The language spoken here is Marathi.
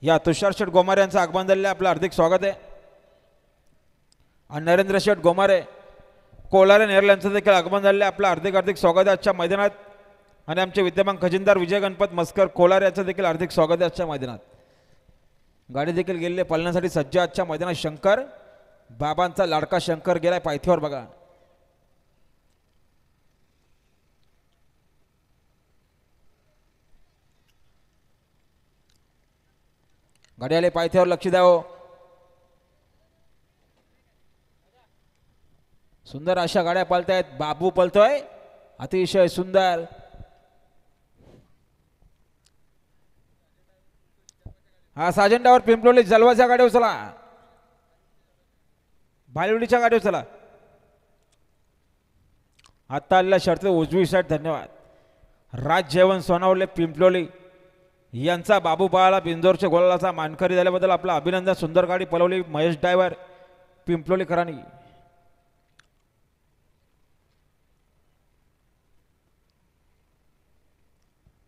या तुषार शेठ गोमारे यांचं आगमन झालेलं आहे, आपलं हार्दिक स्वागत आहे. आणि नरेंद्र शेठ गोमारे कोलारे नेरल यांचं देखील आगमन झालेलं आहे, आपलं हार्दिक स्वागत आहे आजच्या मैदानात. आणि आमचे विद्यमान खजिनदार विजय गणपत मस्कर कोलारे यांचं देखील हार्दिक स्वागत आहे आजच्या मैदानात. गाडी देखील गेलेली पळण्यासाठी सज्ज आजच्या मैदानात. शंकर बाबांचा लाडका शंकर गेलाय पायथ्यावर बघा. गाडी आले पायथ्यावर, लक्ष द्यावं. सुंदर अशा गाड्या पळतायत. बाबू पळतोय अतिशय सुंदर. हा साजंडावर पिंपलोली जलवाच्या गाडी उचला, भालवडीच्या गाडी उचला. आता आलेल्या शर्त उजवी साईड. धन्यवाद. राज जेवण सोनावले पिंपलोली यांचा बाबू बाळाला बिंदोरच्या गोलाचा मानकरी झाल्याबद्दल आपलं अभिनंदन. सुंदर गाडी पळवली महेश ड्रायव्हर पिंपलोलीकरांनी.